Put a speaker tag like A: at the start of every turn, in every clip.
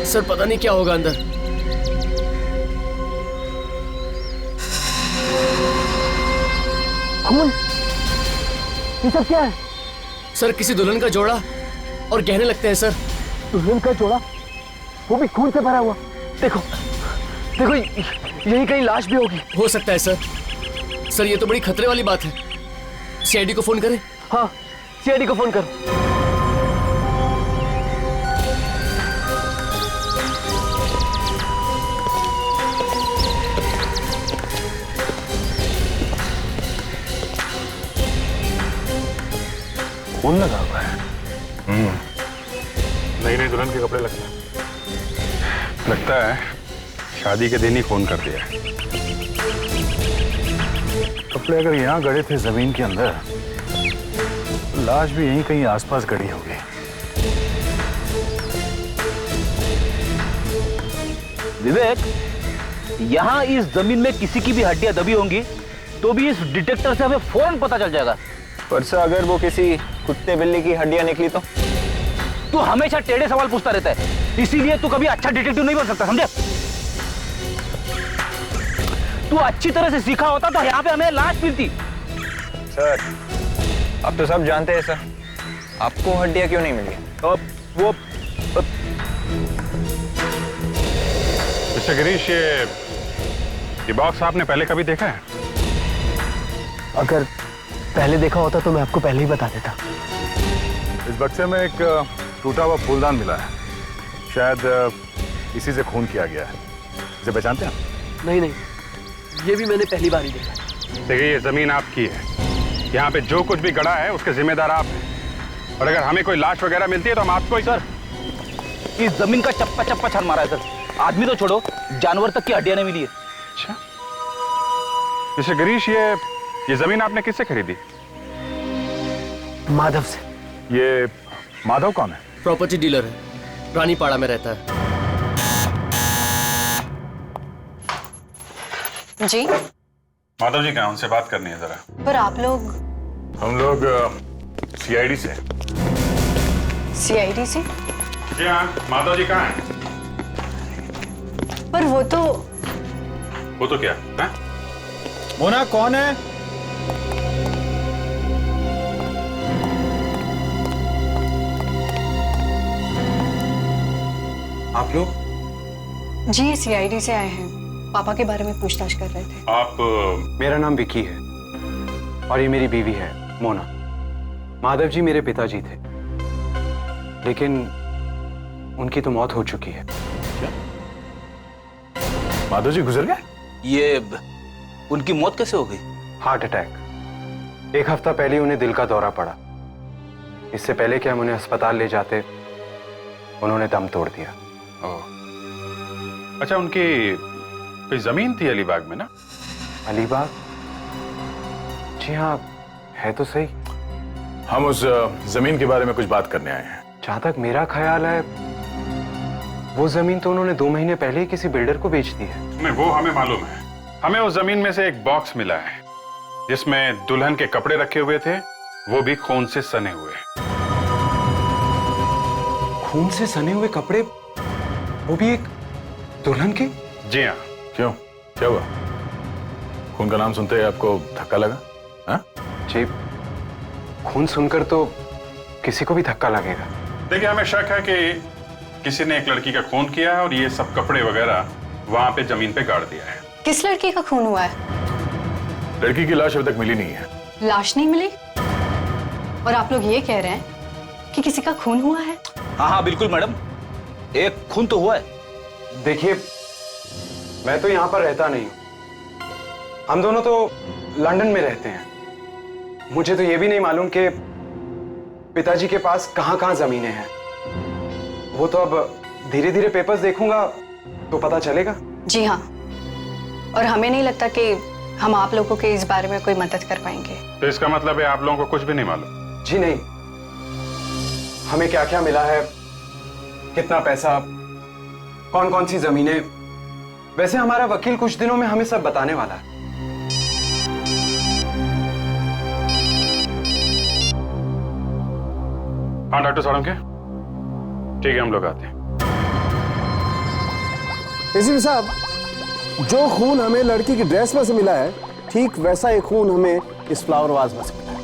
A: Sir पता नहीं क्या होगा अंदर।
B: खून? ये सब क्या है?
A: सर किसी दुल्हन का जोड़ा और गहने लगते हैं सर।
B: दुल्हन का जोड़ा, वो भी खून से भरा हुआ। देखो देखो, यही कहीं लाश भी होगी।
A: हो सकता है सर। सर ये तो बड़ी खतरे वाली बात है। सीआईडी को फोन करें?
B: हाँ, सीआईडी को फोन करो।
C: खून लगा हुआ है। नई नई दुल्हन के कपड़े लगता है शादी के दिन ही खून कर दिया है। कपड़े अगर यहाँ गड़े थे जमीन के अंदर, तो लाश भी यहीं कहीं आसपास गड़ी होगी।
D: विवेक, यहाँ इस जमीन में किसी की भी हड्डियां दबी होंगी तो भी इस डिटेक्टर से हमें फौरन पता चल जाएगा।
E: पर सर अगर वो किसी कुत्ते बिल्ली की हड्डियां निकली तो?
D: तू हमेशा टेढ़े सवाल पूछता रहता है, इसीलिए तू कभी अच्छा डिटेक्टिव नहीं बन सकता, समझे? तू अच्छी तरह से सीखा होता तो यहाँ पे हमें लाश मिलती।
E: सर अब तो सब जानते हैं सर, आपको हड्डियां क्यों नहीं मिली?
D: वो
C: मिस्टर गिरीश, ये बॉक्स आपने पहले कभी देखा है?
B: अगर पहले देखा होता तो मैं आपको पहले ही बता देता।
C: इस बक्से में एक टूटा हुआ फूलदान मिला है। शायद इसी से खून किया गया है। इसे पहचानते हैं?
B: नहीं नहीं, ये भी मैंने पहली बार ही देखा।
C: देखिए, ये जमीन आपकी है। यहाँ पे जो कुछ भी गड़ा है उसके जिम्मेदार आप हैं। और अगर हमें कोई लाश वगैरह मिलती है तो हम आपको ही...
D: सर, इस जमीन का चप्पा चप्पा छान मारा है सर। आदमी तो छोड़ो, जानवर तक की हड्डियां नहीं मिली है।
C: अच्छा मिस्टर गिरीश, ये जमीन आपने किससे खरीदी?
B: माधव से।
C: ये माधव कौन है?
A: प्रॉपर्टी डीलर है, रानीपाड़ा में रहता है।
F: जी
C: माधव जी कहाँ? उनसे बात करनी है जरा।
F: पर आप लोग?
C: हम लोग सीआईडी से।
F: सीआईडी से?
C: जी हाँ, माधव जी कहाँ हैं?
F: पर वो तो
C: क्या है?
E: मोना कौन है? आप लोग?
F: जी सीआईडी से आए हैं, पापा के बारे में पूछताछ कर रहे थे।
C: आप...
G: मेरा नाम विक्की है और ये मेरी बीवी है मोना। माधव जी मेरे पिताजी थे, लेकिन उनकी तो मौत हो चुकी है।
C: क्या? माधव जी गुजर गए?
D: ये उनकी मौत कैसे हो गई?
G: Heart attack. एक हफ्ता पहले ही उन्हें दिल का दौरा पड़ा। इससे पहले कि हम उन्हें अस्पताल ले जाते, उन्होंने दम तोड़ दिया।
C: अच्छा, उनकी कोई जमीन थी अलीबाग में ना?
G: अलीबाग? जी हाँ, है तो सही।
C: हम उस जमीन के बारे में कुछ बात करने आए हैं।
G: जहां तक मेरा ख्याल है, वो जमीन तो उन्होंने 2 महीने पहले ही किसी बिल्डर को बेच दी है।
C: नहीं, वो हमें मालूम है। हमें उस जमीन में से एक बॉक्स मिला है जिसमें दुल्हन के कपड़े रखे हुए थे, वो भी खून से सने हुए।
G: खून से सने हुए कपड़े, वो भी एक दुल्हन के?
C: जी हाँ। क्यों, क्या हुआ? खून का नाम सुनते ही आपको धक्का लगा? हाँ?
G: जी, खून सुनकर तो किसी को भी धक्का लगेगा।
C: देखिए, हमें शक है कि किसी ने एक लड़की का खून किया है और ये सब कपड़े वगैरह वहां पे जमीन पे गाड़ दिया है।
F: किस लड़की का खून हुआ है?
C: लड़की की लाश अभी तक मिली नहीं है।
F: लाश नहीं मिली और आप लोग ये कह रहे हैं कि किसी का खून हुआ है?
D: हाँ हाँ बिल्कुल मैडम, एक खून तो हुआ है।
G: देखिए, मैं तो यहाँ पर रहता नहीं हूँ। हम दोनों तो लंदन में रहते हैं। मुझे तो ये भी नहीं मालूम कि पिताजी के पास कहाँ-कहाँ जमीनें हैं। वो तो अब धीरे धीरे पेपर्स देखूंगा तो पता चलेगा।
F: जी हाँ, और हमें नहीं लगता कि हम आप लोगों के इस बारे में कोई मदद कर पाएंगे।
C: तो इसका मतलब है आप लोगों को कुछ भी नहीं मालूम?
G: जी नहीं, हमें क्या क्या मिला है, कितना पैसा, कौन कौन सी जमीनें। वैसे हमारा वकील कुछ दिनों में हमें सब बताने वाला है।
C: हाँ डॉक्टर साहब के, ठीक है, हम लोग आते हैं।
H: एसीपी साहब, जो खून हमें लड़की की ड्रेस में से मिला है, ठीक वैसा एक खून हमें इस फ्लावर वाज में से मिला है।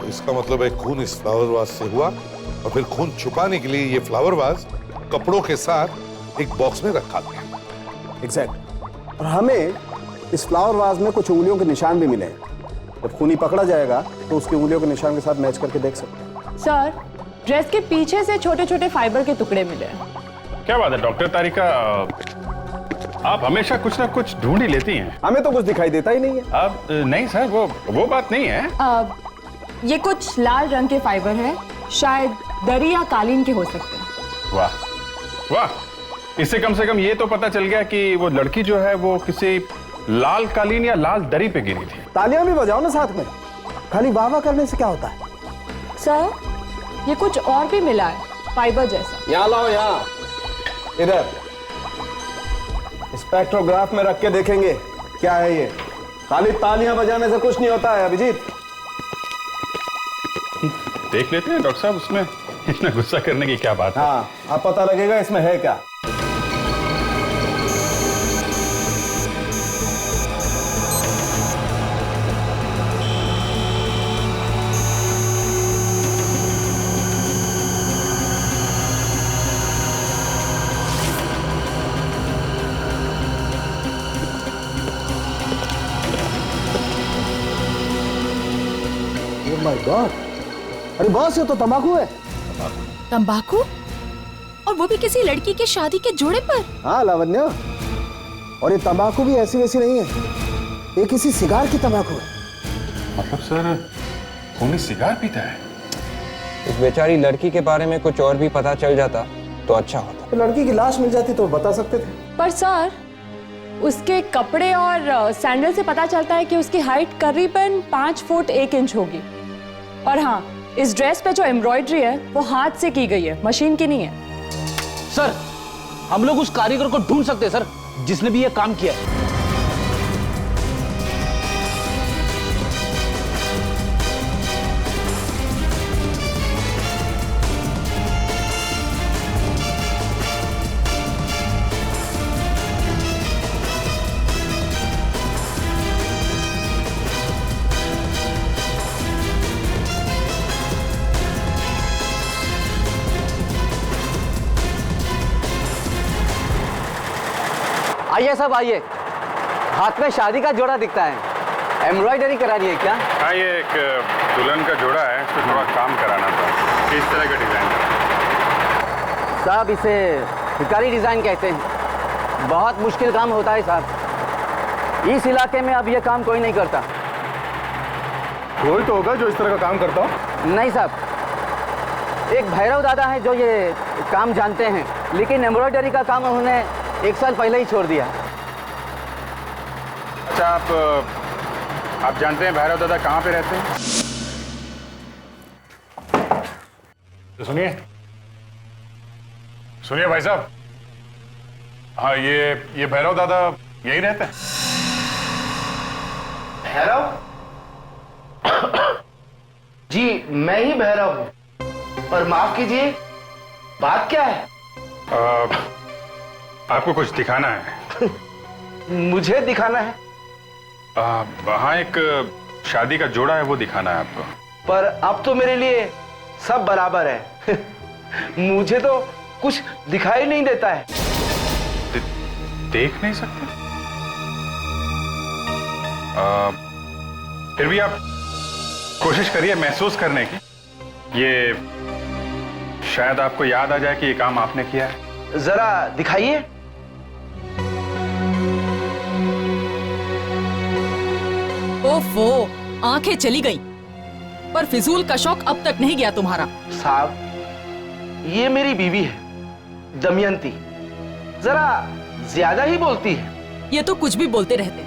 I: तो इसका मतलब है खून इस फ्लावर वाज से हुआ और फिर खून छुपाने के लिए ये फ्लावर वाज कपड़ों के साथ एक बॉक्स में रखा गया।
H: एग्जैक्ट। और हमें इस फ्लावर वाज में कुछ उंगलियों के निशान भी मिले हैं। जब खूनी पकड़ा जाएगा तो उसकी उंगलियों के निशान के साथ मैच करके देख सकते हैं।
J: सर, ड्रेस के पीछे से छोटे छोटे फाइबर के टुकड़े मिले हैं।
C: क्या बात है डॉक्टर तारिका, आप हमेशा कुछ ना कुछ ढूंढ ही लेती हैं।
H: हमें तो कुछ दिखाई देता ही नहीं है।
C: अब नहीं सर, वो बात नहीं है।
J: ये कुछ लाल रंग के फाइबर है, शायद दरी या कालीन के हो सकते हैं।
C: वाह वाह, इससे कम से कम ये तो पता चल गया कि वो लड़की जो है वो किसी लाल कालीन या लाल दरी पे गिरी थी।
H: तालियां भी बजाओ ना साथ में, खाली वाह वाह करने से क्या होता है?
J: सर, ये कुछ और भी मिला है, फाइबर जैसा।
H: यहाँ लाओ, यहाँ इधर स्पेक्ट्रोग्राफ में रख के देखेंगे क्या है ये। खाली तालियां बजाने से कुछ नहीं होता है अभिजीत।
C: देख लेते हैं डॉक्टर साहब, उसमें इतना गुस्सा करने की क्या बात है।
H: हाँ, अब पता लगेगा इसमें है क्या। माय गॉड, अरे बॉस ये तो तंबाकू है।
K: तंबाकू? और वो भी किसी लड़की के शादी के जोड़े पर?
H: हाँ लावण्य, और ये तंबाकू भी ऐसी वैसी नहीं है, ये किसी सिगार की तंबाकू है।
C: मतलब सर, खूनी सिगार पीता है?
E: इस बेचारी लड़की के बारे में कुछ और भी पता चल जाता तो अच्छा होता।
H: तो लड़की की लाश मिल जाती तो बता सकते थे।
J: पर सर, उसके कपड़े और सैंडल से पता चलता है कि उसकी हाइट करीबन 5 फुट 1 इंच होगी। और हाँ, इस ड्रेस पे जो एम्ब्रॉयडरी है वो हाथ से की गई है, मशीन की नहीं है।
D: सर, हम लोग उस कारीगर को ढूंढ सकते हैं सर, जिसने भी ये काम किया है।
B: आइए सब आइए, हाथ में शादी का जोड़ा दिखता है, एम्ब्रॉयडरी करानी है क्या?
C: हाँ, ये एक दुल्हन का जोड़ा है, इसको थोड़ा काम कराना था। इस तरह का डिजाइन
B: साहब, इसे शिकारी डिजाइन कहते हैं। बहुत मुश्किल काम होता है साहब, इस इलाके में अब ये काम कोई नहीं करता।
C: कोई तो होगा जो इस तरह का काम करता हो?
B: नहीं साहब, एक भैरव दादा है जो ये काम जानते हैं, लेकिन एम्ब्रॉयडरी का काम उन्होंने 1 साल पहले ही छोड़ दिया।
C: अच्छा, आप जानते हैं भैरव दादा कहाँ पे रहते हैं? तो सुनिए भाई साहब, हाँ, ये भैरव दादा यही रहते हैं।
B: भैरव? जी मैं ही भैरव हूँ, पर माफ कीजिए, बात क्या है?
C: आपको कुछ दिखाना है।
B: मुझे दिखाना है?
C: वहाँ एक शादी का जोड़ा है, वो दिखाना है आपको।
B: पर अब तो मेरे लिए सब बराबर है। मुझे तो कुछ दिखाई नहीं देता है।
C: देख नहीं सकते? फिर भी आप कोशिश करिए महसूस करने की। ये शायद आपको याद आ जाए कि ये काम आपने किया है।
B: जरा दिखाइए।
K: ओफो, आंखें चली गईं। पर फिजूल का शौक अब तक नहीं गया तुम्हारा।
B: साहब, ये मेरी बीवी है, दमयंती। जरा ज्यादा ही बोलती है।
K: ये तो कुछ भी बोलते रहते।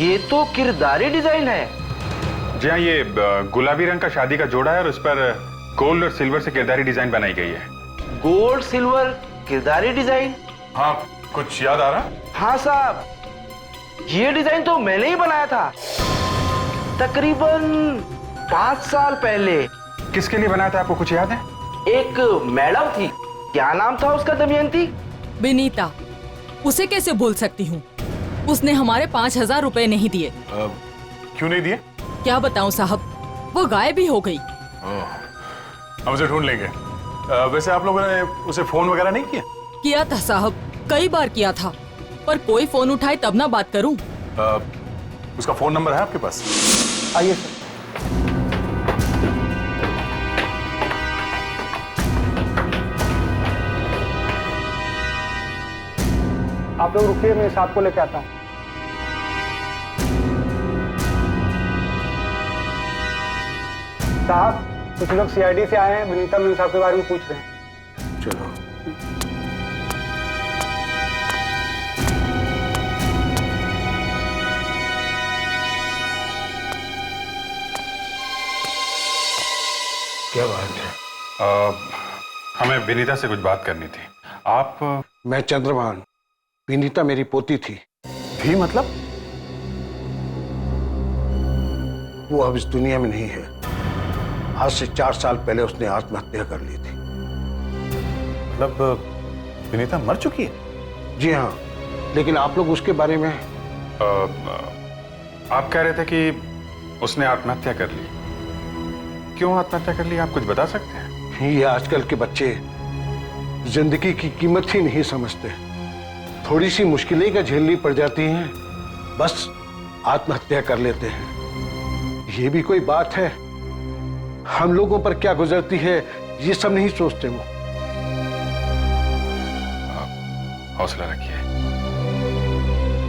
B: ये तो किरदारी डिजाइन है।
C: जी हाँ, ये गुलाबी रंग का शादी का जोड़ा है और उस पर गोल्ड और सिल्वर से किरदारी डिजाइन बनाई गई है।
B: गोल्ड सिल्वर किरदारी डिजाइन?
C: हाँ, कुछ याद आ रहा?
B: हाँ साहब, ये डिजाइन तो मैंने ही बनाया था, तकरीबन 5 साल पहले।
C: किसके लिए बनाया था, आपको कुछ याद है?
D: एक मैडम थी, क्या नाम था उसका दमयंती?
K: विनीता। उसे कैसे भूल सकती हूँ? उसने हमारे 5,000 रुपए नहीं दिए।
C: क्यों नहीं दिए?
K: क्या बताऊं साहब, वो गायब ही हो गई।
C: हम उसे ढूंढ लेंगे। वैसे आप लोगों ने उसे फोन वगैरह नहीं किया?
K: किया था साहब, कई बार किया था, पर कोई फोन उठाए तब ना बात करूं।
C: उसका फोन नंबर है आपके पास?
H: आइए सर। आप लोग रुकिए, मैं साहब को लेके आता हूँ। साहब, कुछ लोग सीआईडी से आए हैं, विनीता मेम साहब के बारे में पूछ रहे हैं।
I: चलो।
L: क्या बात है?
C: हमें विनीता से कुछ बात करनी थी। आप?
L: मैं चंद्रभान, विनीता मेरी पोती थी।
C: थी मतलब?
L: वो अब इस दुनिया में नहीं है। आज से 4 साल पहले उसने आत्महत्या कर ली थी।
C: मतलब विनीता मर चुकी है?
L: जी हाँ, लेकिन आप लोग उसके बारे में
C: आप कह रहे थे कि उसने आत्महत्या कर ली। क्यों आत्महत्या कर ली, आप कुछ बता सकते हैं?
L: ये आजकल के बच्चे जिंदगी की कीमत ही नहीं समझते। थोड़ी सी मुश्किलें का झेलनी पड़ जाती हैं, बस आत्महत्या कर लेते हैं। ये भी कोई बात है? हम लोगों पर क्या गुजरती है ये सब नहीं सोचते वो।
C: हौसला रखिए।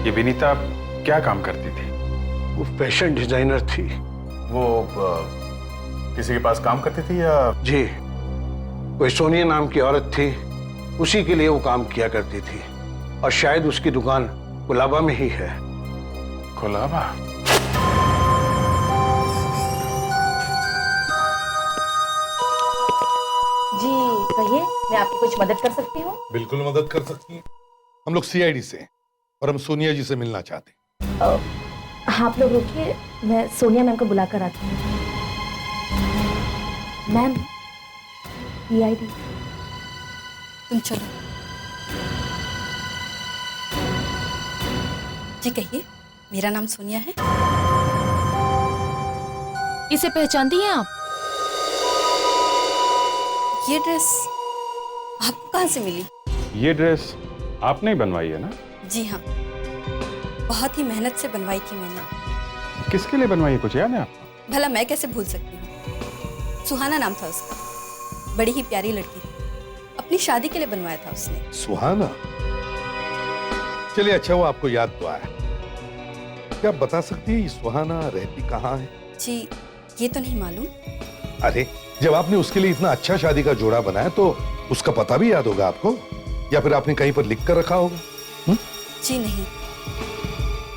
C: ये विनीता क्या काम करती थी?
L: वो फैशन डिजाइनर थी।
C: वो किसी के पास काम करती थी या?
L: जी, कोई सोनिया नाम की औरत थी, उसी के लिए वो काम किया करती थी। और शायद उसकी दुकान कुलाबा में ही है।
C: कुलाबा?
M: जी कहिए, मैं आपकी कुछ मदद कर सकती हूँ?
I: बिल्कुल मदद कर सकती हैं। हम लोग सीआईडी से हैं और हम सोनिया जी से मिलना चाहते हैं।
M: आप लोग रुकिए, मैं सोनिया मैम को बुला कर आती हूँ। Ma'am, CID.
F: तुम चलो। जी कहिए, मेरा नाम सोनिया है।
K: इसे पहचानती हैं आप?
F: ये ड्रेस आपको कहाँ से मिली?
C: ये ड्रेस आपने ही बनवाई है ना?
F: जी हाँ, बहुत ही मेहनत से बनवाई थी मैंने।
C: किसके लिए बनवाई है, कुछ याद है आपको?
F: भला मैं कैसे भूल सकती हूँ। सुहाना नाम था उसका, बड़ी ही प्यारी लड़की थी। अपनी शादी के लिए बनवाया था उसने।
I: सुहाना? चलिए अच्छा, वो आपको याद तो आया। क्या आप बता सकती है ये सुहाना रहती कहाँ है?
F: जी ये तो नहीं मालूम।
I: अरे जब आपने उसके लिए इतना अच्छा शादी का जोड़ा बनाया तो उसका पता भी याद होगा आपको, या फिर आपने कहीं पर लिख कर रखा होगा?
F: जी नहीं।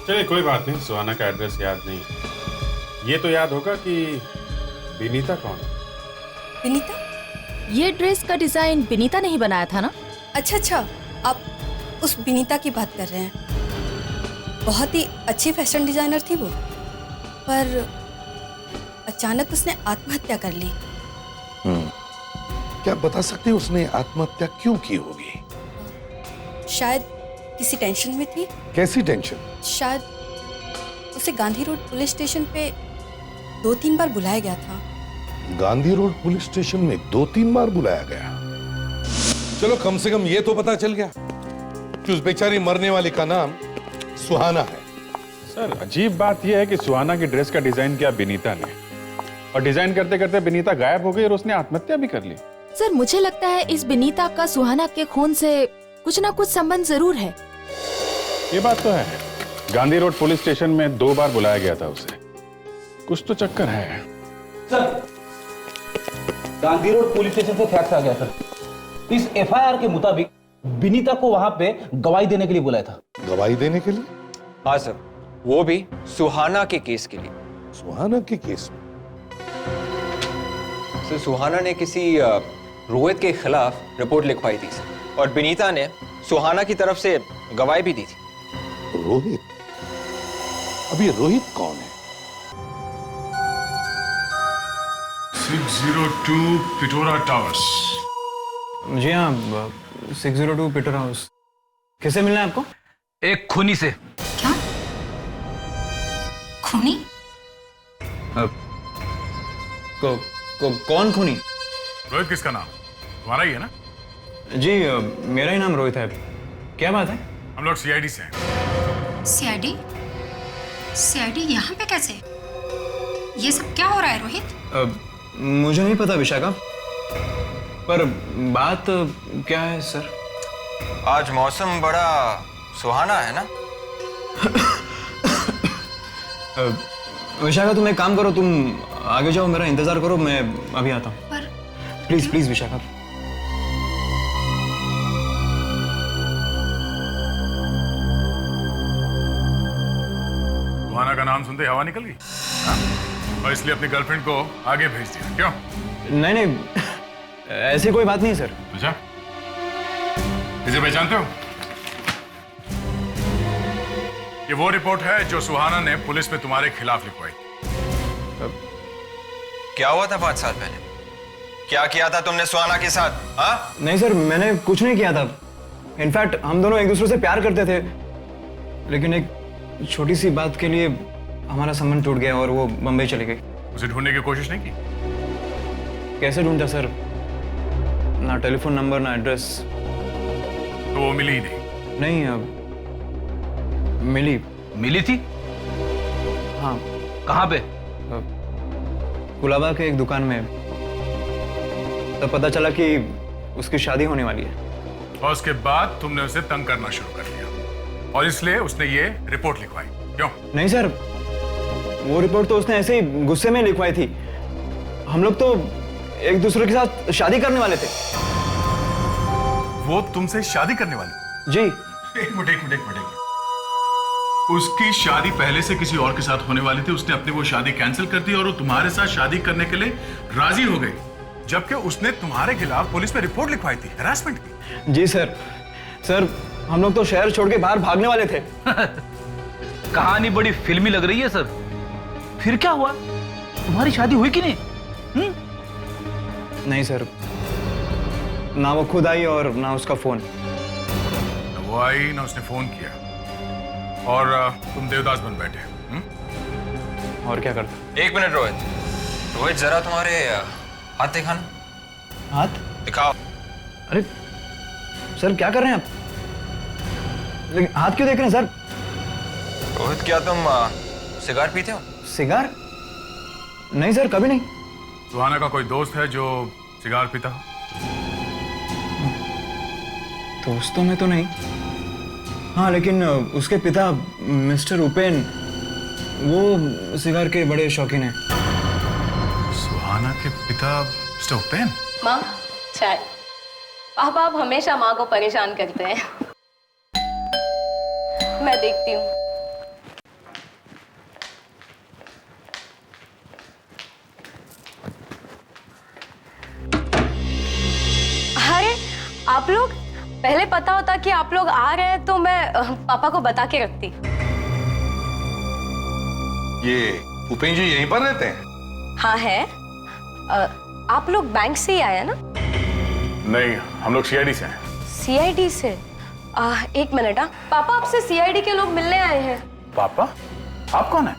C: चलिए कोई बात नहीं, सुहाना का एड्रेस याद नहीं, ये तो याद होगा कि विनीता कौन है।
F: विनीता?
K: ये ड्रेस का डिजाइन विनीता ने ही बनाया था ना?
F: अच्छा, आप उस विनीता की बात कर रहे हैं। बहुत ही अच्छी फैशन डिजाइनर थी वो, पर अचानक उसने आत्महत्या कर ली।
I: क्या आप बता सकते हैं उसने आत्महत्या क्यों की होगी?
F: शायद किसी टेंशन में थी।
I: कैसी टेंशन?
F: शायद उसे गांधी रोड पुलिस स्टेशन पे 2-3 बार बुलाया गया था।
I: गांधी रोड पुलिस स्टेशन में 2-3 बार बुलाया गया? चलो कम से कम ये तो पता चल गया कि उस बेचारी मरने वाली का नाम सुहाना है।
C: सर अजीब बात यह है कि सुहाना की ड्रेस का डिजाइन किया विनीता ने, और डिजाइन करते करते विनीता गायब हो गई और उसने आत्महत्या भी कर ली।
K: सर मुझे लगता है इस विनीता का सुहाना के खून से कुछ ना कुछ संबंध जरूर है।
C: ये बात तो है, गांधी रोड पुलिस स्टेशन में 2 बार बुलाया गया था उसे, कुछ तो चक्कर है।
D: Sir, Gandhi road police station से फैक्स आ गया सर। इस एफआईआर के मुताबिक विनीता को वहां पे गवाही देने के लिए बुलाया था।
I: गवाही देने के लिए?
E: हाँ सर, वो भी सुहाना के केस के लिए।
I: सुहाना के केस में?
E: सर सुहाना ने किसी रोहित के खिलाफ रिपोर्ट लिखवाई थी सर, और विनीता ने सुहाना की तरफ से गवाही भी दी थी।
I: रोहित? अब ये रोहित कौन है?
C: 602 पिटोरा टावर्स।
N: जी हाँ, 602 पीटर हाउस। किसे मिलना है आपको?
D: एक खूनी से।
O: क्या? खूनी?
N: कौन खूनी?
C: रोहित किसका नाम? तुम्हारा ही है ना?
N: जी मेरा ही नाम रोहित है। क्या बात है?
C: हम लोग सीआईडी से हैं।
O: सीआईडी? सीआईडी यहाँ पे कैसे? ये सब क्या हो रहा है रोहित?
N: मुझे नहीं पता विशाखा, पर बात क्या है सर?
E: आज मौसम बड़ा सुहाना है ना?
N: विशाखा तुम एक काम करो, तुम आगे जाओ, मेरा इंतजार करो, मैं अभी आता हूँ।
O: पर
N: प्लीज प्लीज विशाखा।
C: सुहाना का नाम सुनते हवा निकल गई, हाँ? और इसलिए अपनी गर्लफ्रेंड को आगे भेज दिया, क्यों?
N: नहीं नहीं, ऐसी कोई बात नहीं सर।
C: अच्छा, इसे पहचानते हो? ये वो रिपोर्ट है जो सुहाना ने पुलिस में तुम्हारे खिलाफ लिखवाई।
E: क्या हुआ था 5 साल पहले? क्या किया था तुमने सुहाना के साथ? हाँ?
N: नहीं सर, मैंने कुछ नहीं किया था। इनफैक्ट हम दोनों एक दूसरे से प्यार करते थे, लेकिन एक छोटी सी बात के लिए हमारा संबंध टूट गया और वो बंबई चली गई।
C: उसे ढूंढने की कोशिश नहीं की?
N: कैसे ढूंढता सर? ना टेलीफोन नंबर, ना एड्रेस।
C: तो वो मिली ही नहीं?
N: नहीं,
D: मिली थी?
N: हाँ।
D: कहाँ पे?
N: कुलाबा के एक दुकान में। तब पता चला कि उसकी शादी होने वाली है।
C: और उसके बाद तुमने उसे तंग करना शुरू कर दिया और इसलिए उसने ये रिपोर्ट लिखवाई, क्यों?
N: नहीं सर, वो रिपोर्ट तो उसने ऐसे ही गुस्से में लिखवाई थी। हम लोग तो एक दूसरे के साथ शादी करने वाले थे।
C: वो तुमसे शादी करने वाली?
N: जी।
C: एक मिनट। उसकी शादी पहले से किसी और के साथ होने वाली थी, उसने अपनी वो शादी कैंसिल कर दी और वो तुम्हारे साथ शादी करने के लिए राजी हो गई, जबकि उसने तुम्हारे खिलाफ पुलिस में रिपोर्ट लिखवाई थी, हैरेसमेंट की।
N: जी सर, हम लोग तो शहर छोड़ के बाहर भागने वाले थे।
D: कहानी बड़ी फिल्मी लग रही है सर। फिर क्या हुआ? तुम्हारी शादी हुई कि नहीं?
N: नहीं सर, ना वो खुद आई और ना उसका फोन।
C: ना वो आई ना उसने फोन किया और तुम देवदास बन बैठे।
N: और क्या करता?
E: एक मिनट रोहित, जरा तुम्हारे हाथ दिखाना।
N: हाथ
E: दिखाओ।
N: अरे सर क्या कर रहे हैं आप? लेकिन हाथ क्यों देख रहे हैं सर?
E: रोहित क्या तुम सिगार पीते हो?
N: सिगार? नहीं सर, कभी नहीं।
C: सुहाना का कोई दोस्त है जो सिगार पीता हो?
N: दोस्तों में तो नहीं। हाँ, लेकिन उसके पिता मिस्टर उपेन, वो सिगार के बड़े शौकीन हैं।
C: सुहाना के पिता मिस्टर उपेन?
P: माँ, चाय। पापा आप हमेशा माँ को परेशान करते हैं। मैं देखती हूँ। अरे आप लोग, पहले पता होता कि आप लोग आ रहे हैं तो मैं पापा को बता के रखती।
I: ये उपेन जी यहीं पर रहते हैं?
P: हाँ है। आप लोग बैंक से ही आए ना?
C: नहीं, हम लोग सीआईडी से हैं।
P: सीआईडी से? एक मिनट। पापा आपसे सीआईडी के लोग मिलने आए हैं।
C: पापा? आप कौन है?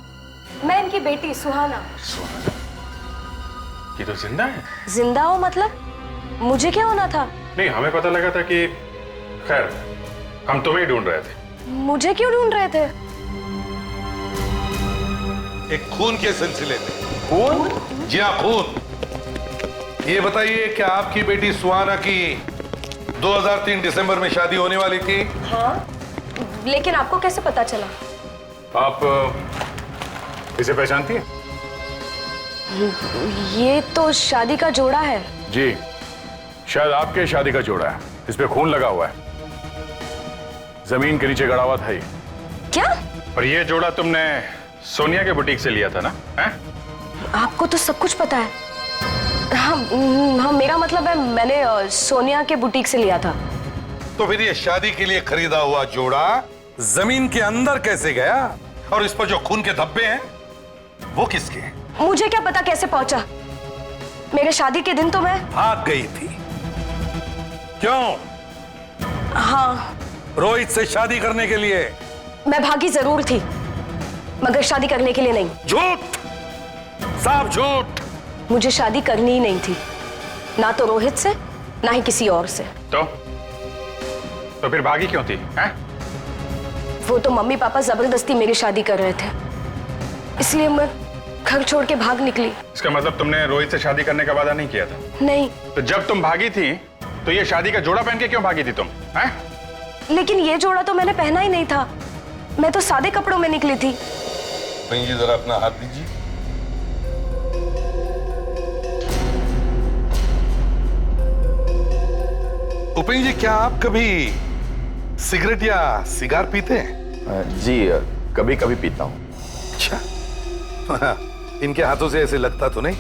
P: मैं इनकी बेटी सुहाना।
C: सुहाना? ये तो जिंदा है।
P: जिंदा हो मतलब? मुझे क्या होना था?
C: नहीं, हमें पता लगा था कि खैर हम तुम्हें ही ढूंढ रहे थे।
P: मुझे क्यों ढूंढ रहे थे?
I: एक खून के सिलसिले में।
C: खून?
I: जी हाँ, खून। ये बताइए, क्या आपकी बेटी सुहाना की 2003 दिसंबर में शादी होने वाली थी?
P: हाँ, लेकिन आपको कैसे पता चला?
C: आप इसे पहचानती हैं?
P: ये तो शादी का जोड़ा है।
C: जी, शायद आपके शादी का जोड़ा है। इस पे खून लगा हुआ है, जमीन के नीचे गड़ा हुआ था ये।
P: क्या?
C: और ये जोड़ा तुमने सोनिया के बुटीक से लिया था ना? है?
P: आपको तो सब कुछ पता है। हाँ, मेरा मतलब है मैंने सोनिया के बुटीक से लिया था।
I: तो फिर ये शादी के लिए खरीदा हुआ जोड़ा जमीन के अंदर कैसे गया? और इस पर जो खून के धब्बे हैं वो किसके हैं?
P: मुझे क्या पता कैसे पहुंचा। मेरे शादी के दिन तो मैं
I: भाग गई थी। क्यों?
P: हाँ,
I: रोहित से शादी करने के लिए।
P: मैं भागी जरूर थी, मगर शादी करने के लिए नहीं।
I: झूठ, साफ झूठ।
P: मुझे शादी करनी ही नहीं थी, ना तो रोहित से, ना ही किसी और से।
C: तो फिर भागी क्यों थी? हैं?
P: वो तो मम्मी पापा जबरदस्ती मेरी शादी कर रहे थे, इसलिए मैं घर छोड़ के भाग निकली।
C: इसका मतलब तुमने रोहित से शादी करने का वादा नहीं किया था?
P: नहीं।
C: तो जब तुम भागी थी तो ये शादी का जोड़ा पहन के क्यों भागी थी तुम? हैं?
P: लेकिन ये जोड़ा तो मैंने पहना ही नहीं था, मैं तो सादे कपड़ों में निकली थी।
I: जी जरा अपना हाथ दीजिए। उपेंद्र जी, क्या आप कभी सिगरेट या सिगार पीते हैं?
Q: जी कभी कभी पीता हूँ।
I: अच्छा, इनके हाथों से ऐसे लगता तो नहीं?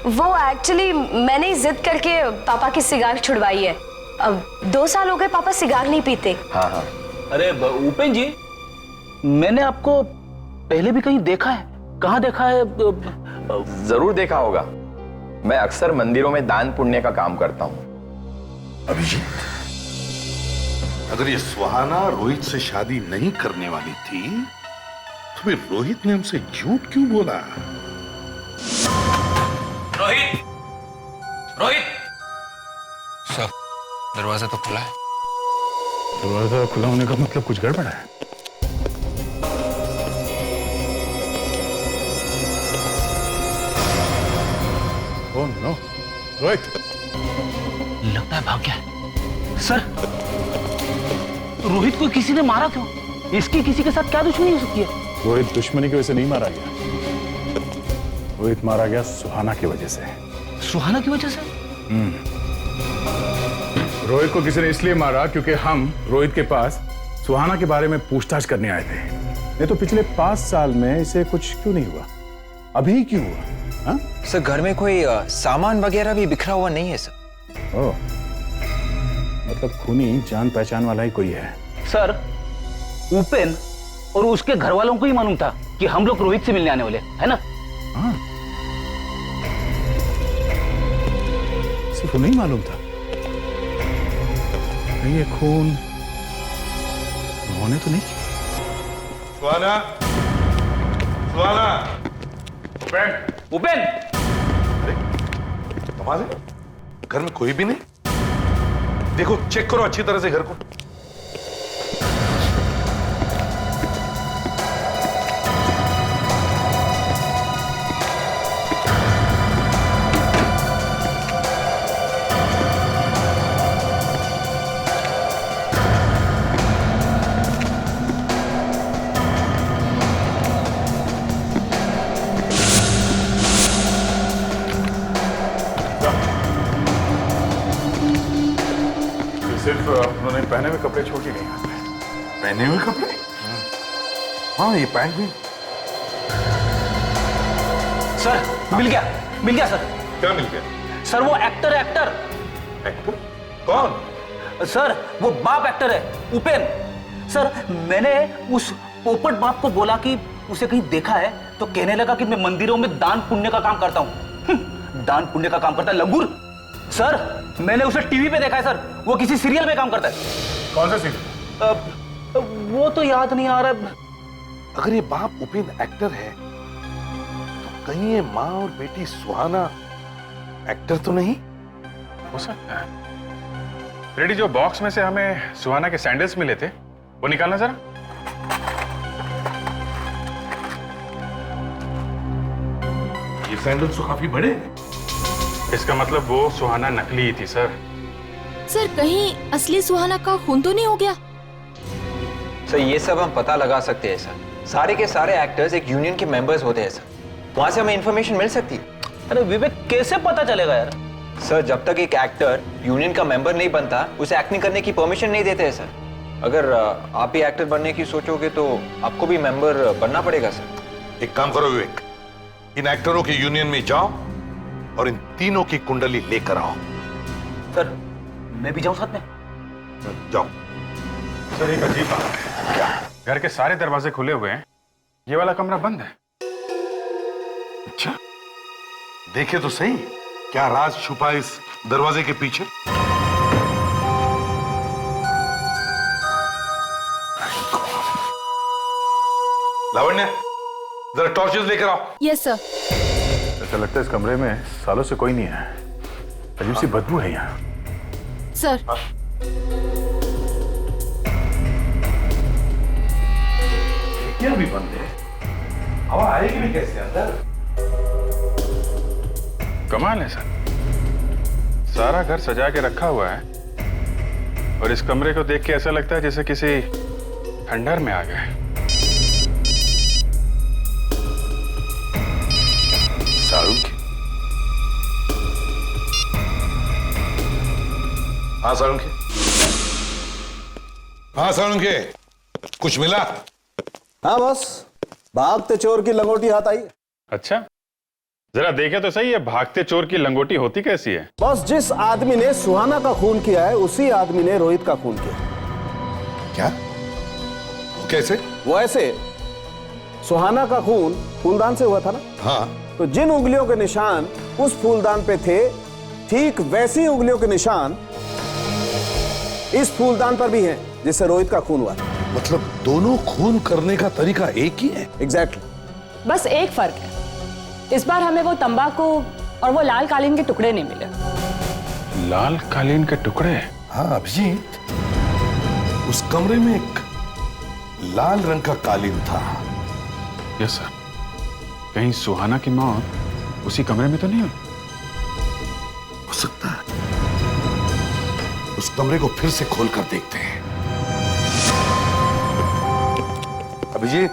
P: वो एक्चुअली मैंने ही जिद करके पापा की सिगार छुड़वाई है। अब 2 साल हो गए पापा सिगार नहीं पीते।
Q: हाँ हाँ।
D: अरे उपेंद्र जी, मैंने आपको पहले भी कहीं देखा है। कहाँ देखा है?
Q: जरूर देखा होगा। मैं अक्सर मंदिरों में दान पुण्य का काम करता हूँ।
I: अभिजीत, अगर ये सुहाना रोहित से शादी नहीं करने वाली थी तो फिर रोहित ने हमसे झूठ क्यों बोला?
E: रोहित, रोहित! सर, दरवाजा तो खुला है।
C: दरवाजा खुला होने का मतलब कुछ गड़बड़ है। Oh no, Rohit!
D: लगता है भाग गया है। सर, रोहित को किसी ने मारा क्यों? इसकी किसी के साथ क्या दुश्मनी हो सकती है?
C: रोहित दुश्मनी की वजह से नहीं मारा गया। रोहित मारा गया सुहाना की वजह से।
D: सुहाना की वजह से?
C: रोहित को किसी ने इसलिए मारा क्योंकि हम रोहित के पास सुहाना के बारे में पूछताछ करने आए थे। नहीं तो पिछले 5 साल में इसे कुछ क्यों नहीं हुआ? अभी क्यों हुआ? हाँ?
E: सर, घर में कोई सामान वगैरह भी बिखरा हुआ नहीं है सर।
C: ओह, मतलब खूनी जान पहचान वाला ही कोई है।
D: सर, उपेन और उसके घर वालों को ही मालूम था कि हम लोग रोहित से मिलने आने वाले, है ना?
C: हाँ, सिर्फ नहीं मालूम था। ये खून उन्होंने तो नहीं किया।
I: सुहाना, सुहाना,
D: उपेन!
I: अरे कमाल है, घर में कोई भी नहीं। देखो, चेक करो अच्छी तरह से घर को।
C: सिर्फ उन्होंने पहने हुए कपड़े छोड़ के गए यहाँ पे।
I: पहने हुए कपड़े? हाँ, ये पैंट भी।
D: सर, मिल गया सर।
I: क्या मिल गया?
D: सर, वो एक्टर है, एक्टर।
I: एक्टर? कौन?
D: सर, वो बाप एक्टर है, उपेन। सर, मैंने उस पोपट बाप को बोला कि उसे कहीं देखा है, तो कहने लगा कि मैं मंदिरों में दान पुण्य का काम करता हूँ। दान पुण्य का काम करता है लंगूर। सर, मैंने उसे टीवी पे देखा है सर, वो किसी सीरियल में काम करता है।
C: कौन सा सीरियल?
D: वो तो याद नहीं आ रहा।
I: अगर ये बाप उपेन एक्टर है तो कहीं ये माँ और बेटी सुहाना एक्टर तो नहीं
C: हो सकता है। रेडी, जो बॉक्स में से हमें सुहाना के सैंडल्स मिले थे वो निकालना जरा।
I: ये सैंडल्स तो काफी बड़े हैं।
C: इसका मतलब वो सुहाना नकली ही थी सर।
K: सर, कहीं असली सुहाना का खून तो नहीं हो गया?
E: सर, ये सब हम पता लगा सकते हैं सर। सारे के सारे एक्टर्स एक यूनियन के मेंबर्स होते हैं सर, वहां से हमें इंफॉर्मेशन मिल सकती है।
D: अरे विवेक, कैसे पता चलेगा यार?
E: सर, जब तक एक एक्टर यूनियन का मेंबर नहीं बनता, उसे एक्टिंग करने की परमिशन नहीं देते हैं सर। अगर आप भी एक्टर बनने की सोचोगे तो आपको भी मेंबर बनना पड़ेगा सर।
I: एक काम करो विवेक, इन एक्टरों के यूनियन में जाओ और इन तीनों की कुंडली लेकर आओ।
D: सर, मैं भी जाऊं साथ में?
I: जाओ।
C: सर, एक अजीब बात है। क्या? घर के सारे दरवाजे खुले हुए हैं, ये वाला कमरा बंद है।
I: अच्छा, देखे तो सही क्या राज छुपा इस दरवाजे के पीछे। लावण्य, जरा टॉर्चेस लेकर आओ।
J: Yes sir.
C: ऐसा लगता है इस कमरे में सालों से कोई नहीं है। अजीब सी बदबू है यहाँ।
J: सर।
I: क्या भी बंद है, हवा आएगी भी कैसे अंदर?
C: कमाल है सर, सारा घर सजा के रखा हुआ है और इस कमरे को देख के ऐसा लगता है जैसे किसी खंडहर में आ गए।
I: साळुंखे। हाँ साळुंखे, हाँ साळुंखे, कुछ मिला?
H: हाँ बस, भागते चोर की लंगोटी हाथ आई।
C: अच्छा, जरा देखे तो सही है, भागते चोर की लंगोटी होती कैसी है?
H: बस जिस आदमी ने सुहाना का खून किया है उसी आदमी ने रोहित का खून किया।
I: क्या? वो कैसे?
H: वो ऐसे, सुहाना का खून फूलदान से हुआ था ना?
I: हाँ।
H: तो जिन उंगलियों के निशान उस फूलदान पे थे, ठीक वैसी उंगलियों के निशान इस फूलदान पर भी हैं, जिससे रोहित का खून हुआ।
I: मतलब दोनों खून करने का तरीका एक ही है?
H: एग्जैक्टली।
J: बस एक फर्क है, इस बार हमें वो तंबाकू और वो लाल कालीन के टुकड़े नहीं मिले।
C: लाल कालीन के टुकड़े?
I: हाँ अभिजीत, उस कमरे में एक लाल रंग का कालीन था।
C: Yes sir. कहीं सुहाना की मौत उसी कमरे में तो नहीं हुई?
I: हो सकता है, उस कमरे को फिर से खोल कर देखते हैं। अभिजीत,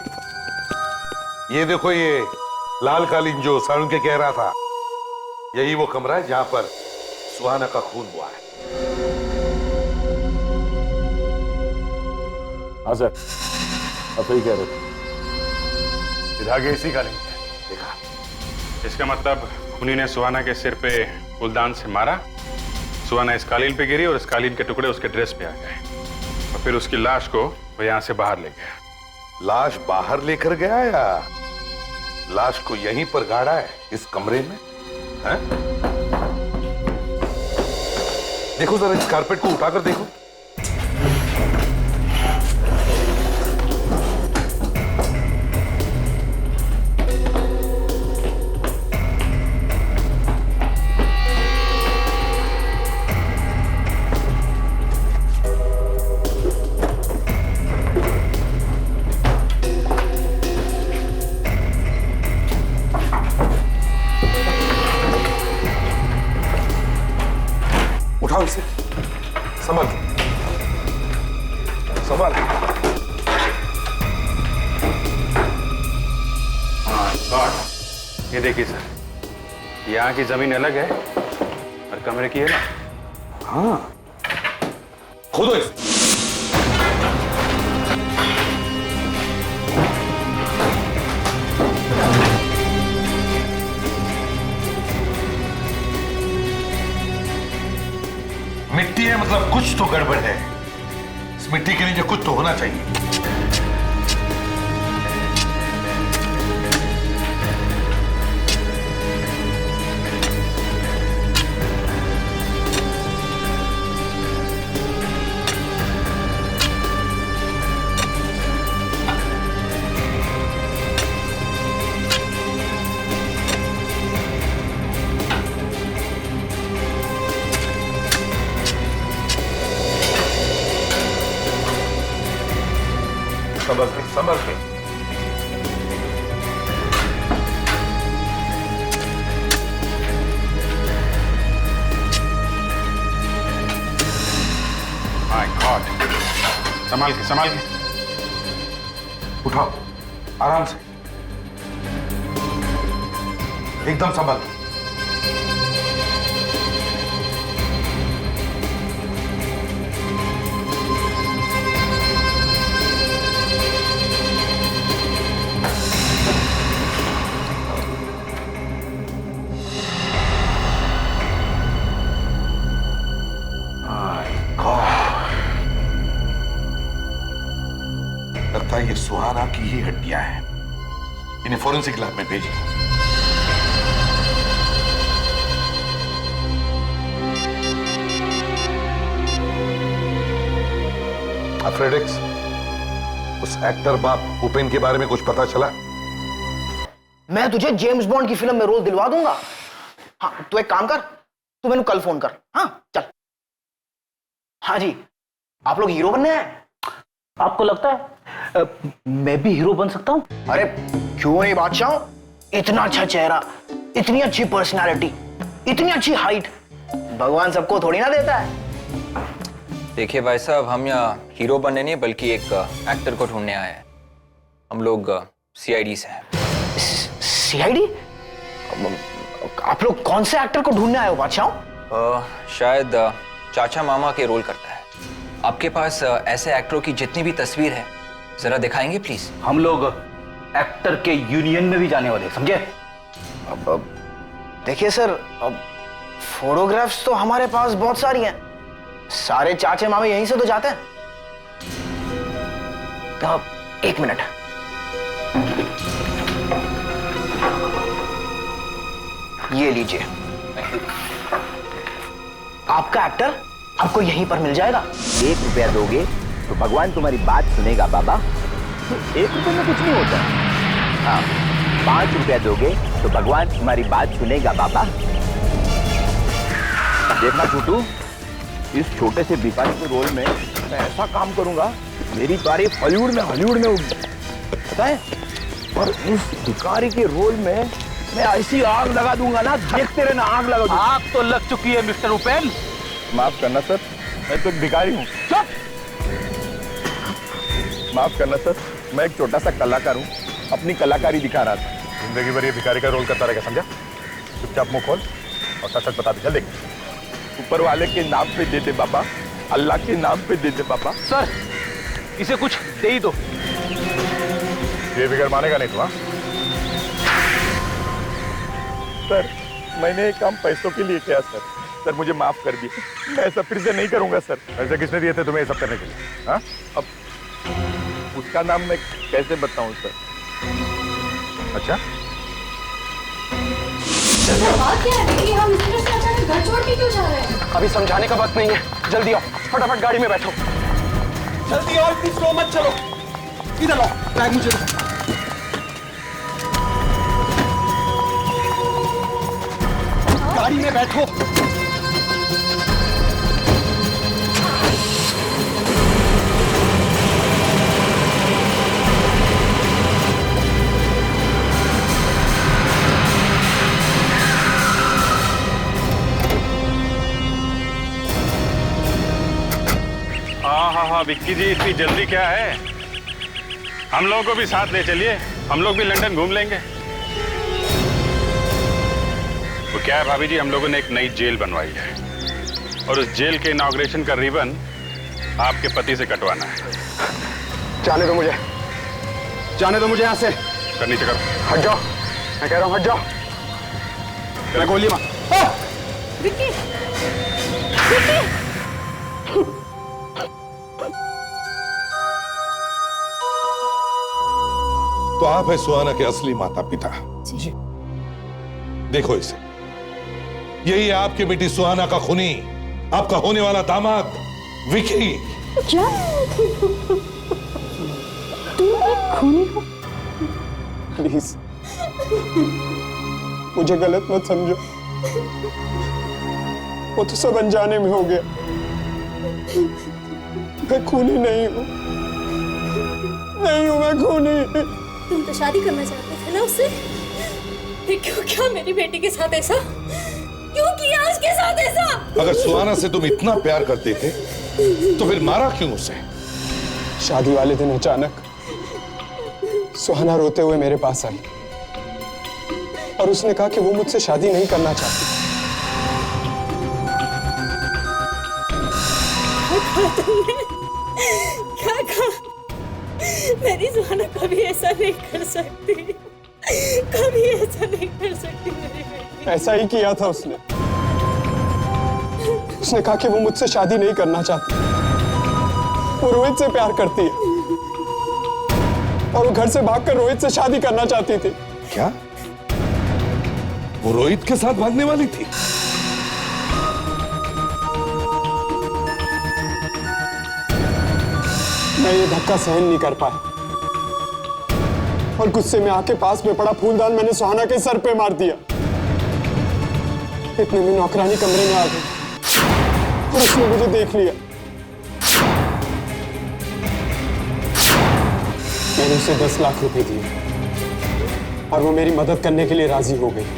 I: ये देखो, ये लाल कालीन जो साळुंखे कह रहा था, यही वो कमरा है जहां पर सुहाना का खून हुआ है।
G: हाँ सर, आप सही कह रहे थे।
C: धागे इसी कालीन पे देखा। इसका मतलब खूनी ने सुहाना के सिर पे फूलदान से मारा, सुहाना इस कालीन पे गिरी और इस कालीन के टुकड़े उसके ड्रेस पे आ गए और फिर उसकी लाश को वो यहां से बाहर ले गया।
I: लाश बाहर लेकर गया या लाश को यहीं पर गाड़ा है इस कमरे में? है? देखो जरा इस कारपेट को उठाकर देखो। उठाओ इसे, संभाल संभाल।
C: ये देखिए सर, यहाँ की जमीन अलग है और कमरे की है ना।
I: हाँ, खोदो इसे। मिट्टी है मतलब कुछ तो गड़बड़ है। इस मिट्टी के नीचे कुछ तो होना चाहिए। संभल के।
C: माय गॉड, संभाल के संभाल के।
I: उठाओ आराम से, एकदम संभल के। लगता है ये सुहाना की ही हड्डियां हैं। इन्हें फोरेंसिक लैब में भेजिए। फ्रेडेक्स, उस एक्टर बाप उपेन के बारे में कुछ पता चला?
R: मैं तुझे जेम्स बॉन्ड की फिल्म में रोल दिलवा दूंगा। हाँ, तू एक काम कर, तू मैंने कल फोन कर। हाँ चल। हाँ जी, आप लोग हीरो बनने हैं?
D: आपको लगता है मैं भी हीरो बन सकता हूं?
R: अरे क्यों नहीं बादशाह, इतना अच्छा चेहरा, इतनी अच्छी पर्सनालिटी, इतनी अच्छी हाइट, भगवान सबको थोड़ी ना देता है।
E: देखिए भाई साहब, हम यहाँ हीरो बनने नहीं बल्कि एक एक्टर को ढूंढने आए हैं। हम लोग सीआईडी से हैं।
R: सीआईडी? आप लोग कौन से एक्टर को ढूंढने आए हो बादशाह?
E: शायद चाचा मामा के रोल करता है। आपके पास ऐसे एक्टरों की जितनी भी तस्वीर है जरा दिखाएंगे प्लीज?
D: हम लोग एक्टर के यूनियन में भी जाने वाले, समझे?
R: अब देखिए सर, अब फोटोग्राफ्स तो हमारे पास बहुत सारी हैं। सारे चाचे मामे यहीं से तो जाते हैं। अब एक मिनट, ये लीजिए, आपका एक्टर आपको यहीं पर मिल जाएगा।
Q: 1 रुपया दोगे तो भगवान तुम्हारी बात सुनेगा बाबा। 1 रुपये में कुछ नहीं होता। हाँ, 5 रुपया दोगे तो भगवान तुम्हारी बात सुनेगा बाबा। देखना छोटू, इस छोटे से भिखारी के रोल में मैं ऐसा काम करूंगा, मेरी तारीफ हॉलीवुड में होगी, पता है? और इस भिखारी के रोल में मैं ऐसी आग लगा दूंगा ना, देखते रहना, आग लगा दूंगा।
D: आग तो लग चुकी है मिस्टर उपेन।
Q: माफ करना सर, मैं तो एक भिखारी हूँ।
D: चुप!
Q: माफ करना सर, मैं एक छोटा सा कलाकार हूँ, अपनी कलाकारी दिखा रहा था।
I: जिंदगी भर ये भिखारी का रोल करता रहेगा, समझा? चुपचाप मुंह खोल और सच सच बता दे, चल देख।
Q: ऊपर वाले के नाम पे दे दे बाबा, अल्लाह के नाम पे दे दे बाबा।
D: सर, इसे कुछ दे ही दो।
I: ये फिगर मानेगा नहीं तू? हाँ
Q: सर, मैंने ये काम पैसों के लिए किया सर। सर मुझे माफ कर दिए, मैं ऐसा फिर से नहीं करूंगा सर।
I: पैसे किसने दिए थे तुम्हें ये सब करने के लिए? हाँ?
Q: अब उसका नाम मैं कैसे बताऊं सर?
I: अच्छा,
M: बात क्या है कि हम इस तरह से अचानक घर छोड़ के क्यों जा रहे हैं?
G: अभी समझाने का वक्त नहीं है, जल्दी आओ, फटाफट गाड़ी में बैठो।
N: जल्दी आओ, इतनी स्लो मत चलो। इधर लो, बैग मुझे दो। गाड़ी में बैठो।
S: हाँ, विक्की जी, इतनी जल्दी क्या है? हम लोगों को भी साथ ले चलिए, हम लोग भी लंदन घूम लेंगे। वो क्या है भाभी जी, हम लोगों ने एक नई जेल बनवाई है और उस जेल के इनॉग्रेशन का रिबन आपके पति से कटवाना है।
G: जाने दो मुझे, जाने दो मुझे यहाँ से।
S: कर नीचे करो।
G: हट जाओ, मैं कह रहा हूँ हट जाओ। मैं गोली मार।
M: विक्की, विक्की।
I: तो आप है सुहाना के असली माता पिता।
M: जी।
I: देखो इसे, यही है आपकी बेटी सुहाना का खूनी, आपका होने वाला दामाद विकी।
M: क्या तुम एक खूनी हो?
H: प्लीज मुझे गलत मत समझो, वो तो सब अनजाने में हो गया। मैं खूनी नहीं हूँ, नहीं हूँ मैं खूनी।
M: तुम तो शादी करना चाहते थे ना उससे, फिर क्यों क्या मेरी बेटी के साथ ऐसा? क्यों किया उसके साथ ऐसा?
I: अगर सुहाना से तुम इतना प्यार करते थे तो फिर मारा क्यों उसे?
H: शादी वाले दिन अचानक सुहाना रोते हुए मेरे पास आई और उसने कहा कि वो मुझसे शादी नहीं करना चाहती।
M: क्या कहा? मेरी सुहाना कभी ऐसा नहीं कर सकती, कभी ऐसा नहीं कर सकती मेरी बेटी।
H: ऐसा ही किया था उसने। उसने कहा कि वो मुझसे शादी नहीं करना चाहती, वो रोहित से प्यार करती है और वो घर से भागकर रोहित से शादी करना चाहती थी।
I: क्या वो रोहित के साथ भागने वाली थी?
T: मैं ये धक्का सहन नहीं कर पाया और गुस्से में आके पास में पड़ा फूलदान मैंने सुहाना के सर पे मार दिया। इतने में नौकरानी कमरे में आ गई और उसने मुझे देख लिया। मैंने उसे 10 लाख रुपए दिए और वो मेरी मदद करने के लिए राजी हो गई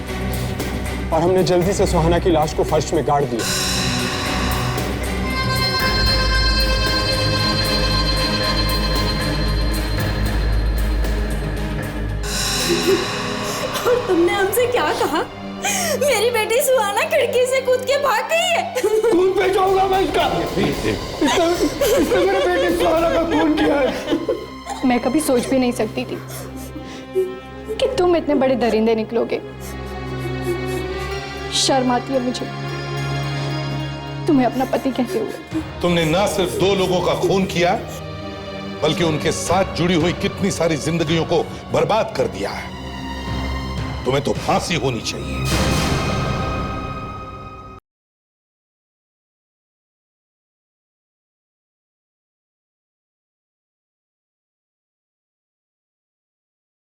T: और हमने जल्दी से सुहाना की लाश को फर्श में गाड़ दिया।
M: और तुमने हमसे क्या कहा? मेरी बेटी सुहाना खिड़की से कूद के भाग गई है।
L: खून पे जाऊंगा मैं इसका। इसने मेरे बेटी सुहाना का खून किया है।
U: मैं कभी सोच भी नहीं सकती थी कि तुम इतने बड़े दरिंदे निकलोगे। शर्म आती है मुझे तुम्हें अपना पति कहते हुए।
I: तुमने ना सिर्फ 2 लोगों का खून किया बल्कि उनके साथ जुड़ी हुई कितनी सारी जिंदगियों को बर्बाद कर दिया है। तुम्हें तो फांसी होनी चाहिए।